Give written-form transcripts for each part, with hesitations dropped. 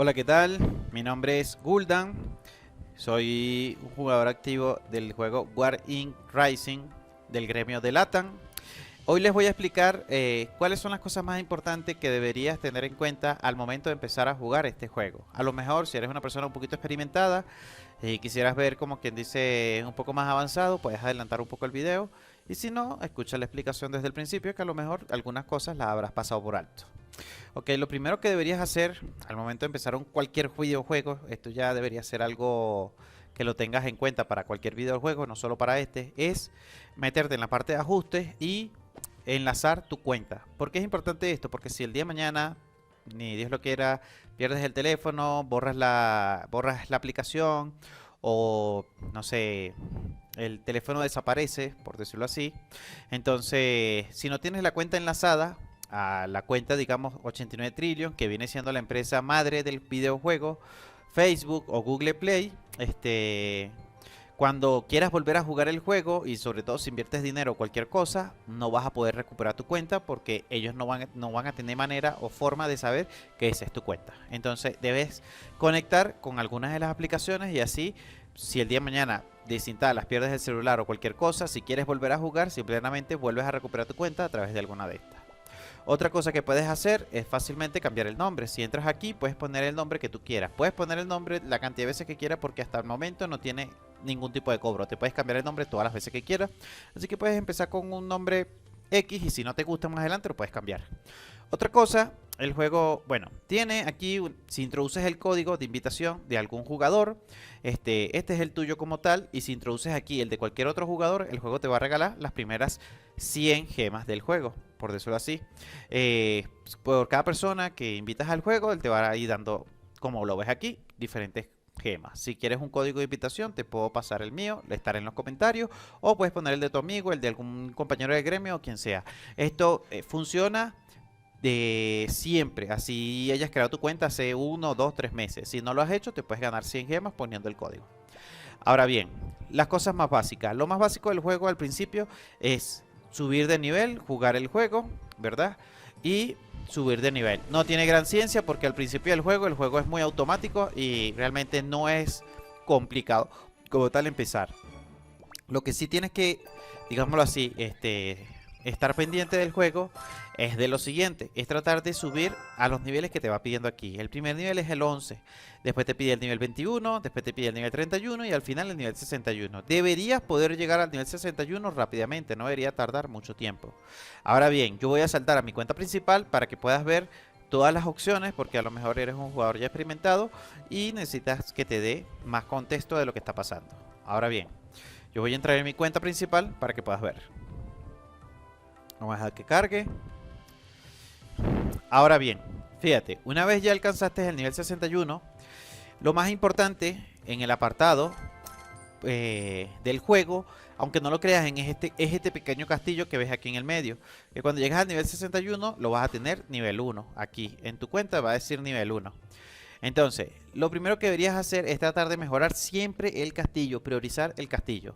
Hola, ¿qué tal? Mi nombre es Guldan. Soy un jugador activo del juego War Inc. Rising del gremio de LATAM. Hoy les voy a explicar cuáles son las cosas más importantes que deberías tener en cuenta al momento de empezar a jugar este juego. A lo mejor, si eres una persona un poquito experimentada y quisieras ver, como quien dice, un poco más avanzado, puedes adelantar un poco el video. Y si no, escucha la explicación desde el principio, que a lo mejor algunas cosas las habrás pasado por alto. Ok, lo primero que deberías hacer al momento de empezar cualquier videojuego, esto ya debería ser algo que lo tengas en cuenta para cualquier videojuego, no solo para este, es meterte en la parte de ajustes y enlazar tu cuenta. ¿Por qué es importante esto? Porque si el día de mañana, ni Dios lo quiera, pierdes el teléfono, borras la aplicación o no sé, el teléfono desaparece, por decirlo así, entonces si no tienes la cuenta enlazada a la cuenta, digamos, 89 Trillion, que viene siendo la empresa madre del videojuego, Facebook o Google Play, cuando quieras volver a jugar el juego y sobre todo si inviertes dinero o cualquier cosa, no vas a poder recuperar tu cuenta porque ellos no van a tener manera o forma de saber que esa es tu cuenta. Entonces debes conectar con algunas de las aplicaciones y así, si el día de mañana desinstalas, pierdes el celular o cualquier cosa, si quieres volver a jugar, simplemente vuelves a recuperar tu cuenta a través de alguna de estas. Otra cosa que puedes hacer es fácilmente cambiar el nombre. Si entras aquí, puedes poner el nombre que tú quieras. Puedes poner el nombre la cantidad de veces que quieras porque hasta el momento no tiene ningún tipo de cobro. Te puedes cambiar el nombre todas las veces que quieras. Así que puedes empezar con un nombre X y si no te gusta más adelante lo puedes cambiar. Otra cosa, el juego, bueno, tiene aquí, si introduces el código de invitación de algún jugador, este es el tuyo como tal, y si introduces aquí el de cualquier otro jugador, el juego te va a regalar las primeras 100 gemas del juego, por decirlo así. Por cada persona que invitas al juego, él te va a ir dando, como lo ves aquí, diferentes gemas. Si quieres un código de invitación, te puedo pasar el mío, estará en los comentarios, o puedes poner el de tu amigo, el de algún compañero de gremio o quien sea. Esto funciona de siempre, así hayas creado tu cuenta hace 1, 2, 3 meses. Si no lo has hecho, te puedes ganar 100 gemas poniendo el código. Ahora bien, las cosas más básicas. Lo más básico del juego al principio es subir de nivel, jugar el juego, ¿verdad? Y subir de nivel. No tiene gran ciencia porque al principio del juego, el juego es muy automático y realmente no es complicado como tal empezar. Lo que sí tienes que, digámoslo así, estar pendiente del juego es de lo siguiente, es tratar de subir a los niveles que te va pidiendo aquí. El primer nivel es el 11, después te pide el nivel 21, después te pide el nivel 31 y al final el nivel 61. Deberías poder llegar al nivel 61 rápidamente, no debería tardar mucho tiempo. Ahora bien, yo voy a saltar a mi cuenta principal para que puedas ver todas las opciones, porque a lo mejor eres un jugador ya experimentado y necesitas que te dé más contexto de lo que está pasando. Ahora bien, yo voy a entrar en mi cuenta principal para que puedas ver. Vamos a dejar que cargue. Ahora bien, fíjate, una vez ya alcanzaste el nivel 61, lo más importante en el apartado del juego, aunque no lo creas, es este pequeño castillo que ves aquí en el medio. Que cuando llegas al nivel 61 lo vas a tener nivel 1. Aquí en tu cuenta va a decir nivel 1. Entonces, lo primero que deberías hacer es tratar de mejorar siempre el castillo, priorizar el castillo.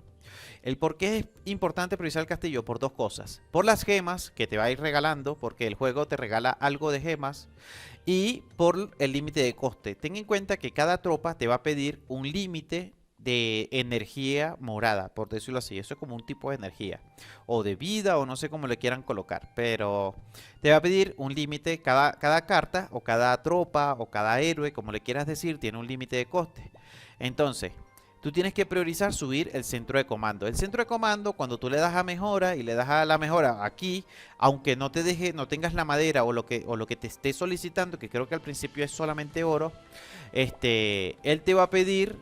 El por qué es importante priorizar el castillo, por dos cosas. Por las gemas que te va a ir regalando, porque el juego te regala algo de gemas. Y por el límite de coste. Ten en cuenta que cada tropa te va a pedir un límite de energía morada, por decirlo así. Eso es como un tipo de energía. O de vida, o no sé cómo le quieran colocar. Pero te va a pedir un límite, cada carta, o cada tropa, o cada héroe, como le quieras decir, tiene un límite de coste. Entonces, tú tienes que priorizar subir el centro de comando. El centro de comando, cuando tú le das a mejora y le das a la mejora aquí, aunque no te deje, no tengas la madera o lo que te esté solicitando, que creo que al principio es solamente oro, él te va a pedir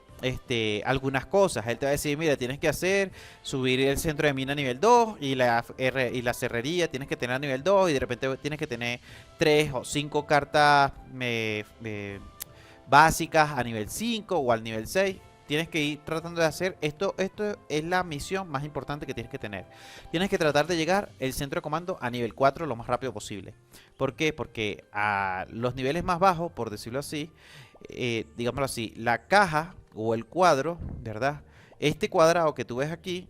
algunas cosas. Él te va a decir, mira, tienes que subir el centro de mina a nivel 2 y la cerrería tienes que tener a nivel 2 y de repente tienes que tener 3 o 5 cartas básicas a nivel 5 o al nivel 6. Tienes que ir tratando de hacer esto es la misión más importante que tienes que tener. Tienes que tratar de llegar el centro de comando a nivel 4 lo más rápido posible. ¿Por qué? Porque a los niveles más bajos, por decirlo así, digámoslo así, la caja o el cuadro, ¿verdad? Este cuadrado que tú ves aquí,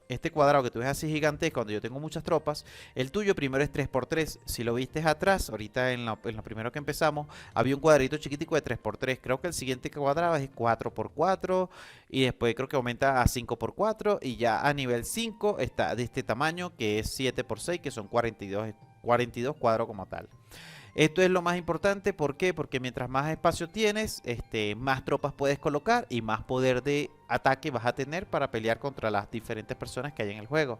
este cuadrado que tú ves así gigante, cuando yo tengo muchas tropas, el tuyo primero es 3x3. Si lo viste atrás, ahorita en lo primero que empezamos, había un cuadradito chiquitico de 3x3. Creo que el siguiente cuadrado es 4x4 y después creo que aumenta a 5x4 y ya a nivel 5 está de este tamaño que es 7x6, que son 42 cuadros como tal. Esto es lo más importante, ¿por qué? Porque mientras más espacio tienes, más tropas puedes colocar y más poder de ataque vas a tener para pelear contra las diferentes personas que hay en el juego.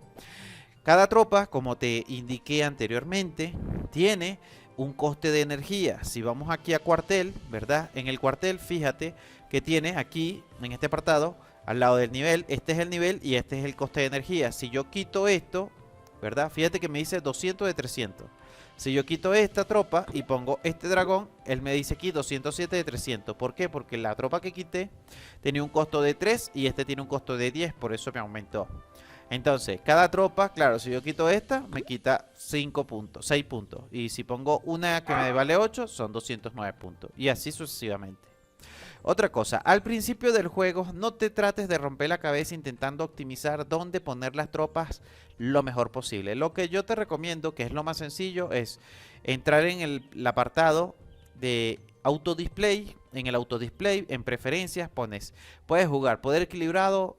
Cada tropa, como te indiqué anteriormente, tiene un coste de energía. Si vamos aquí a cuartel, ¿verdad? En el cuartel, fíjate que tiene aquí, en este apartado, al lado del nivel, este es el nivel y este es el coste de energía. Si yo quito esto, ¿verdad? Fíjate que me dice 200 de 300. Si yo quito esta tropa y pongo este dragón, él me dice aquí 207 de 300. ¿Por qué? Porque la tropa que quité tenía un costo de 3 y este tiene un costo de 10, por eso me aumentó. Entonces, cada tropa, claro, si yo quito esta, me quita 5 puntos, 6 puntos. Y si pongo una que me vale 8, son 209 puntos. Y así sucesivamente. Otra cosa, al principio del juego no te trates de romper la cabeza intentando optimizar dónde poner las tropas lo mejor posible. Lo que yo te recomiendo, que es lo más sencillo, es entrar en el apartado de autodisplay. En el autodisplay, en preferencias, puedes jugar poder equilibrado,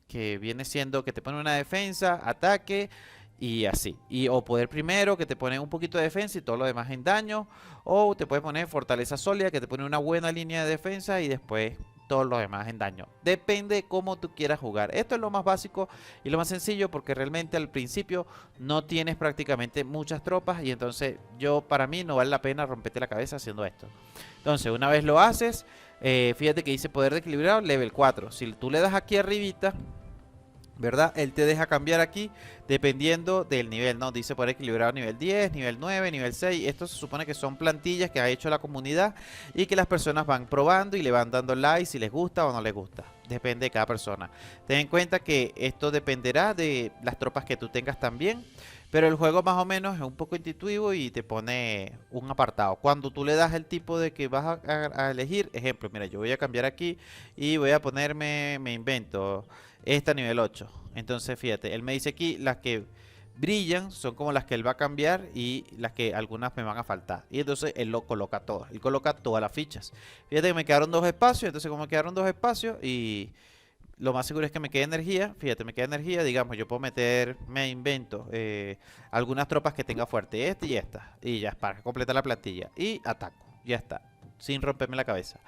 que viene siendo que te pone una defensa, ataque y así. O poder primero, que te pone un poquito de defensa y todo lo demás en daño. O te puedes poner fortaleza sólida, que te pone una buena línea de defensa y después todo lo demás en daño. Depende de cómo tú quieras jugar. Esto es lo más básico y lo más sencillo, porque realmente al principio no tienes prácticamente muchas tropas y entonces para mí no vale la pena romperte la cabeza haciendo esto. Entonces, una vez lo haces, fíjate que dice poder de equilibrado level 4. Si tú le das aquí arribita, ¿verdad? Él te deja cambiar aquí dependiendo del nivel, ¿no? Dice poder equilibrado nivel 10, nivel 9, nivel 6. Esto se supone que son plantillas que ha hecho la comunidad y que las personas van probando y le van dando like si les gusta o no les gusta. Depende de cada persona. Ten en cuenta que esto dependerá de las tropas que tú tengas también. Pero el juego más o menos es un poco intuitivo y te pone un apartado. Cuando tú le das el tipo de que vas a elegir, ejemplo, mira, yo voy a cambiar aquí y voy a ponerme, me invento, esta nivel 8. Entonces, fíjate, él me dice aquí las que brillan son como las que él va a cambiar y las que algunas me van a faltar. Y entonces él lo coloca todas. Él coloca todas las fichas. Fíjate que me quedaron 2 espacios. Entonces, como me quedaron 2 espacios y lo más seguro es que me quede energía. Fíjate, me queda energía. Digamos, yo puedo meter, me invento algunas tropas que tenga fuerte. Esta y esta. Y ya, para completar la plantilla. Y ataco. Ya está. Sin romperme la cabeza.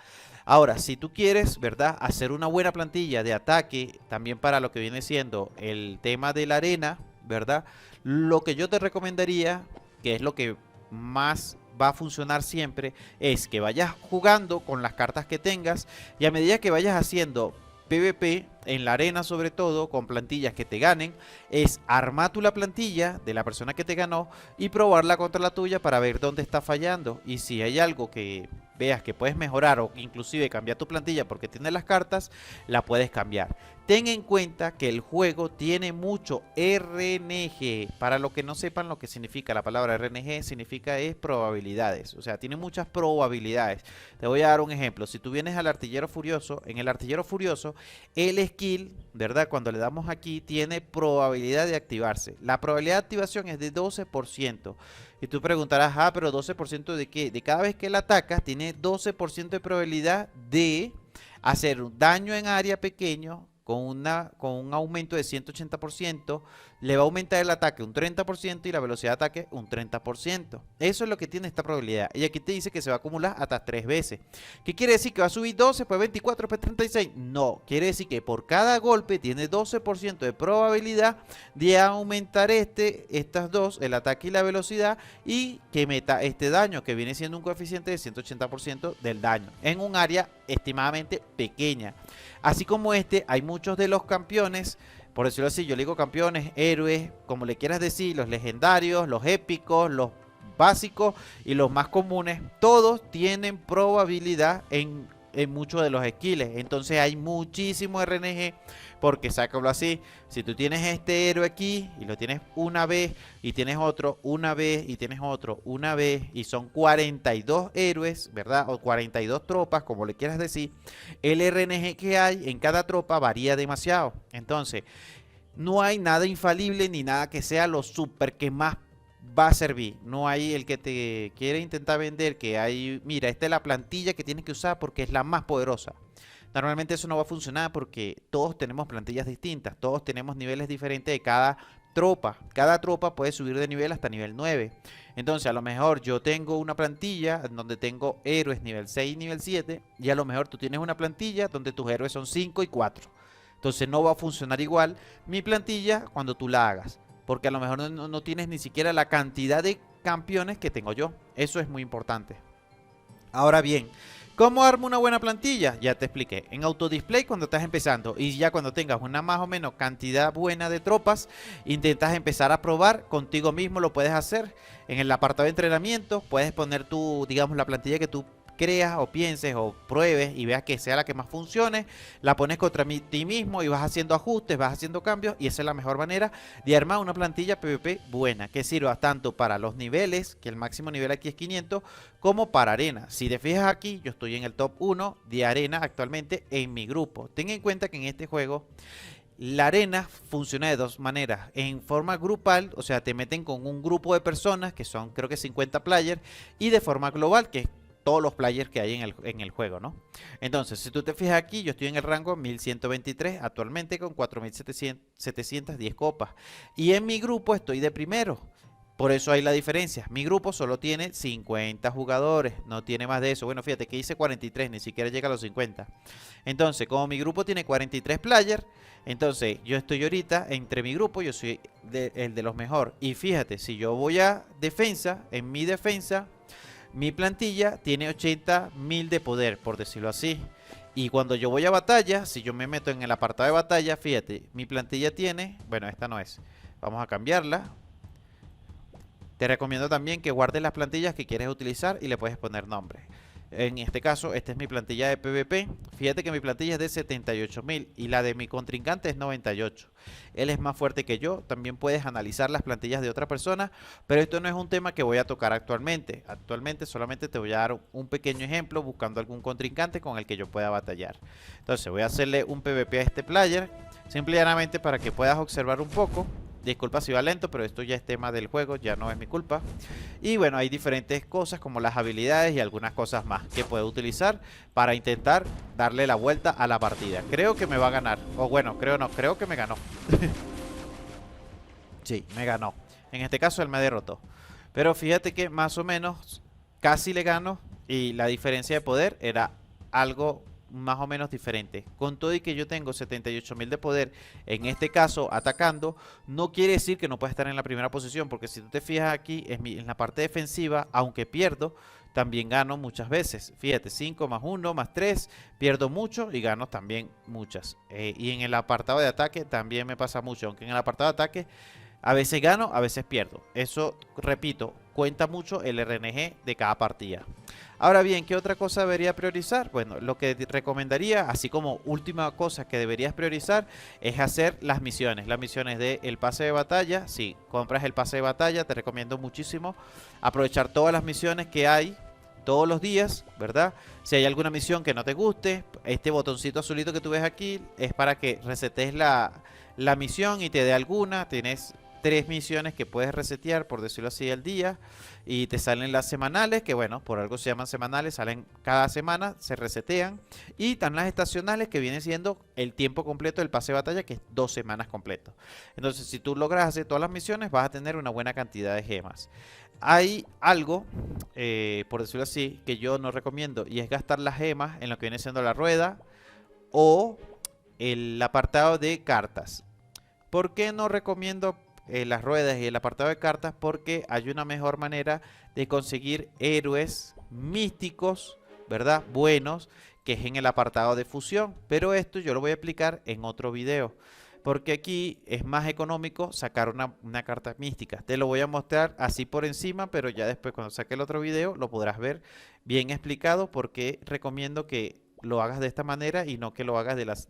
Ahora, si tú quieres, ¿verdad? Hacer una buena plantilla de ataque. También para lo que viene siendo el tema de la arena, ¿verdad? Lo que yo te recomendaría, que es lo que más va a funcionar siempre, es que vayas jugando con las cartas que tengas. Y a medida que vayas haciendo PvP en la arena, sobre todo con plantillas que te ganen, es armar tú la plantilla de la persona que te ganó y probarla contra la tuya para ver dónde está fallando. Y si hay algo que veas que puedes mejorar o inclusive cambiar tu plantilla porque tienes las cartas, la puedes cambiar. Ten en cuenta que el juego tiene mucho RNG. Para los que no sepan lo que significa la palabra RNG, significa es probabilidades. O sea, tiene muchas probabilidades. Te voy a dar un ejemplo. Si tú vienes al artillero furioso, en el artillero furioso, el skill, ¿verdad? Cuando le damos aquí, tiene probabilidad de activarse. La probabilidad de activación es de 12%. Y tú preguntarás, pero 12% de qué? De cada vez que él ataca, tiene 12% de probabilidad de hacer un daño en área pequeño con un aumento de 180%, le va a aumentar el ataque un 30% y la velocidad de ataque un 30%. Eso es lo que tiene esta probabilidad. Y aquí te dice que se va a acumular hasta 3 veces. ¿Qué quiere decir? ¿Que va a subir 12, pues 24, pues 36? No, quiere decir que por cada golpe tiene 12% de probabilidad de aumentar estas dos, el ataque y la velocidad, y que meta este daño, que viene siendo un coeficiente de 180% del daño, en un área estimadamente pequeña. Así como hay muchos de los campeones, por decirlo así, yo le digo campeones, héroes, como le quieras decir, los legendarios, los épicos, los básicos y los más comunes, todos tienen probabilidad en muchos de los skills. Entonces hay muchísimo RNG, porque sácalo así, si tú tienes este héroe aquí y lo tienes una vez y tienes otro una vez y tienes otro una vez y son 42 héroes, ¿verdad? O 42 tropas, como le quieras decir, el RNG que hay en cada tropa varía demasiado. Entonces, No hay nada infalible ni nada que sea lo super que más va a servir. No hay el que te quiere intentar vender que hay, mira, esta es la plantilla que tienes que usar porque es la más poderosa. Normalmente eso no va a funcionar porque todos tenemos plantillas distintas, todos tenemos niveles diferentes de cada tropa. Cada tropa puede subir de nivel hasta nivel 9. Entonces, a lo mejor yo tengo una plantilla en donde tengo héroes nivel 6 y nivel 7, y a lo mejor tú tienes una plantilla donde tus héroes son 5 y 4. Entonces no va a funcionar igual mi plantilla cuando tú la hagas, porque a lo mejor no tienes ni siquiera la cantidad de campeones que tengo yo. Eso es muy importante. Ahora bien, ¿cómo armo una buena plantilla? Ya te expliqué. En autodisplay cuando estás empezando, y ya cuando tengas una más o menos cantidad buena de tropas, intentas empezar a probar contigo mismo. Lo puedes hacer en el apartado de entrenamiento. Puedes poner tu, digamos, la plantilla que tú creas o pienses o pruebes y veas que sea la que más funcione, la pones contra ti mismo y vas haciendo ajustes, vas haciendo cambios, y esa es la mejor manera de armar una plantilla PvP buena, que sirva tanto para los niveles, que el máximo nivel aquí es 500, como para arena. Si te fijas aquí, yo estoy en el top 1 de arena actualmente en mi grupo. Ten en cuenta que en este juego la arena funciona de dos maneras: en forma grupal, o sea, te meten con un grupo de personas que son creo que 50 players, y de forma global, que es todos los players que hay en el juego, ¿no? Entonces, si tú te fijas aquí, yo estoy en el rango 1123 actualmente con 4710 copas. Y en mi grupo estoy de primero. Por eso hay la diferencia. Mi grupo solo tiene 50 jugadores, no tiene más de eso. Bueno, fíjate que hice 43, ni siquiera llega a los 50. Entonces, como mi grupo tiene 43 players, entonces yo estoy ahorita entre mi grupo, yo soy el de los mejores. Y fíjate, si yo voy a defensa, en mi defensa, mi plantilla tiene 80.000 de poder, por decirlo así. Y cuando yo voy a batalla, si yo me meto en el apartado de batalla, fíjate, mi plantilla tiene, bueno, esta no es, vamos a cambiarla. Te recomiendo también que guardes las plantillas que quieres utilizar y le puedes poner nombre. En este caso, esta es mi plantilla de PvP. Fíjate que mi plantilla es de 78.000 y la de mi contrincante es 98. Él es más fuerte que yo. También puedes analizar las plantillas de otra persona, pero esto no es un tema que voy a tocar actualmente. Actualmente solamente te voy a dar un pequeño ejemplo buscando algún contrincante con el que yo pueda batallar. Entonces voy a hacerle un PvP a este player, simplemente para que puedas observar un poco. Disculpa si va lento, pero esto ya es tema del juego, ya no es mi culpa. Y bueno, hay diferentes cosas como las habilidades y algunas cosas más que puedo utilizar para intentar darle la vuelta a la partida. Creo que me va a ganar. O bueno, creo que me ganó. Sí, me ganó. En este caso él me derrotó. Pero fíjate que más o menos casi le gano, y la diferencia de poder era algo más o menos diferente. Con todo y que yo tengo 78.000 de poder, en este caso atacando, no quiere decir que no pueda estar en la primera posición, porque si tú te fijas aquí en la parte defensiva, aunque pierdo, también gano muchas veces. Fíjate, 5 más 1 más 3, pierdo mucho y gano también muchas. Y en el apartado de ataque también me pasa mucho, aunque en el apartado de ataque a veces gano, a veces pierdo. Eso, repito, cuenta mucho el RNG de cada partida. Ahora bien, ¿qué otra cosa debería priorizar? Bueno, lo que te recomendaría, así como última cosa que deberías priorizar, es hacer las misiones. Las misiones del pase de batalla. Si compras el pase de batalla, te recomiendo muchísimo aprovechar todas las misiones que hay todos los días, ¿verdad? Si hay alguna misión que no te guste, este botoncito azulito que tú ves aquí es para que resetes la misión y te dé alguna. Tienes 3 misiones que puedes resetear, por decirlo así, al día, y te salen las semanales, que bueno, por algo se llaman semanales, salen cada semana, se resetean, y están las estacionales, que viene siendo el tiempo completo del pase de batalla, que es 2 semanas completo. Entonces, si tú logras hacer todas las misiones, vas a tener una buena cantidad de gemas. Hay algo, por decirlo así, que yo no recomiendo, y es gastar las gemas en lo que viene siendo la rueda o el apartado de cartas. ¿Por qué no recomiendo las ruedas y el apartado de cartas? Porque hay una mejor manera de conseguir héroes místicos, ¿verdad? Buenos, que es en el apartado de fusión. Pero esto yo lo voy a explicar en otro video, porque aquí es más económico sacar una carta mística. Te lo voy a mostrar así por encima, pero ya después cuando saque el otro video lo podrás ver bien explicado, porque recomiendo que lo hagas de esta manera y no que lo hagas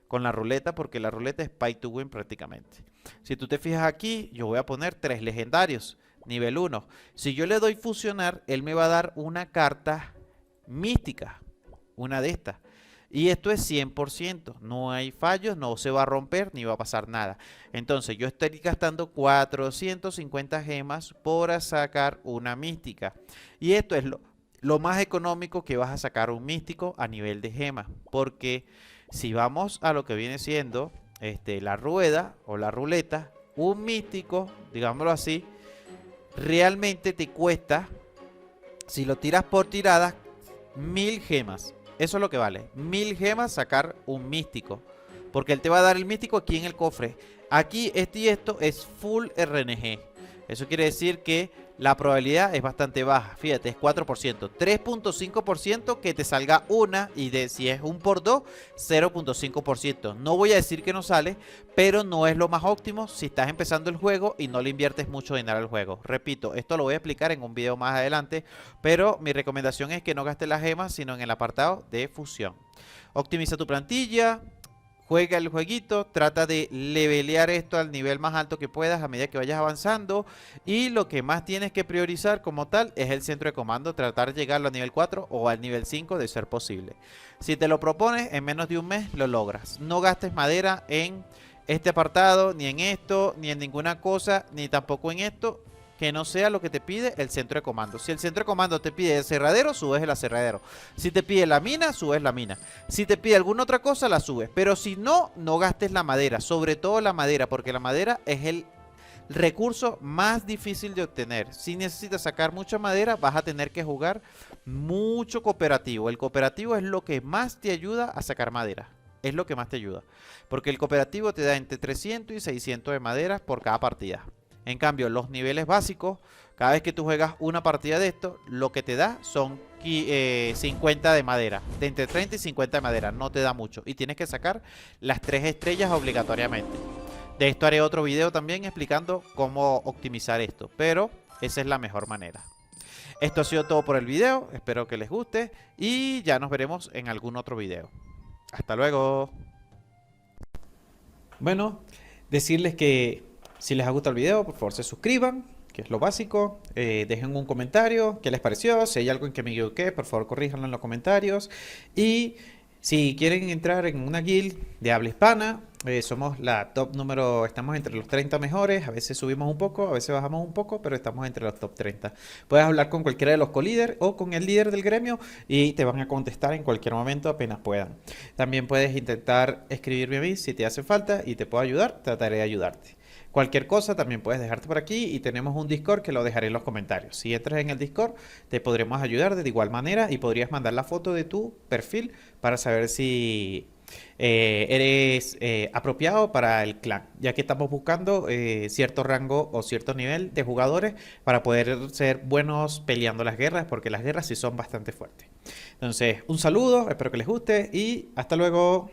con la ruleta, porque la ruleta es pay to win prácticamente. Si tú te fijas aquí, yo voy a poner 3 legendarios, nivel 1. Si yo le doy fusionar, él me va a dar una carta mística, una de estas. Y esto es 100%, no hay fallos, no se va a romper ni va a pasar nada. Entonces yo estoy gastando 450 gemas por sacar una mística. Y esto es lo más económico que vas a sacar un místico a nivel de gemas. Porque si vamos a lo que viene siendo la rueda o la ruleta, un místico, digámoslo así, realmente te cuesta, si lo tiras por tiradas, 1000 gemas. Eso es lo que vale. 1000 gemas sacar un místico. Porque él te va a dar el místico aquí en el cofre. Aquí este y esto es full RNG. Eso quiere decir que la probabilidad es bastante baja. Fíjate, es 4%. 3.5% que te salga una. Y si es un por 2, 0.5%. No voy a decir que no sale, pero no es lo más óptimo si estás empezando el juego y no le inviertes mucho dinero al juego. Repito, esto lo voy a explicar en un video más adelante, pero mi recomendación es que no gastes las gemas, sino en el apartado de fusión. Optimiza tu plantilla. Juega el jueguito, trata de levelear esto al nivel más alto que puedas a medida que vayas avanzando. Y lo que más tienes que priorizar como tal es el centro de comando. Tratar de llegarlo a nivel 4 o al nivel 5 de ser posible. Si te lo propones, en menos de un mes lo logras. No gastes madera en este apartado, ni en esto, ni en ninguna cosa, ni tampoco en esto que no sea lo que te pide el centro de comando. Si el centro de comando te pide el aserradero, subes el aserradero. Si te pide la mina, subes la mina. Si te pide alguna otra cosa, la subes. Pero si no, no gastes la madera. Sobre todo la madera, porque la madera es el recurso más difícil de obtener. Si necesitas sacar mucha madera, vas a tener que jugar mucho cooperativo. El cooperativo es lo que más te ayuda a sacar madera. Es lo que más te ayuda. Porque el cooperativo te da entre 300 y 600 de madera por cada partida. En cambio, los niveles básicos, cada vez que tú juegas una partida de esto, lo que te da son 50 de madera. De entre 30 y 50 de madera. No te da mucho. Y tienes que sacar las 3 estrellas obligatoriamente. De esto haré otro video también explicando cómo optimizar esto. Pero esa es la mejor manera. Esto ha sido todo por el video. Espero que les guste. Y ya nos veremos en algún otro video. Hasta luego. Bueno, decirles que si les ha gustado el video, por favor se suscriban, que es lo básico. Dejen un comentario, qué les pareció. Si hay algo en que me equivoqué, por favor corríjanlo en los comentarios. Y si quieren entrar en una guild de habla hispana, somos la top número, estamos entre los 30 mejores. A veces subimos un poco, a veces bajamos un poco, pero estamos entre los top 30. Puedes hablar con cualquiera de los co-líderes o con el líder del gremio y te van a contestar en cualquier momento apenas puedan. También puedes intentar escribirme a mí si te hace falta y te puedo ayudar, trataré de ayudarte. Cualquier cosa también puedes dejarte por aquí y tenemos un Discord que lo dejaré en los comentarios. Si entras en el Discord te podremos ayudar de igual manera y podrías mandar la foto de tu perfil para saber si eres apropiado para el clan, ya que estamos buscando cierto rango o cierto nivel de jugadores para poder ser buenos peleando las guerras, porque las guerras sí son bastante fuertes. Entonces, un saludo, espero que les guste y hasta luego.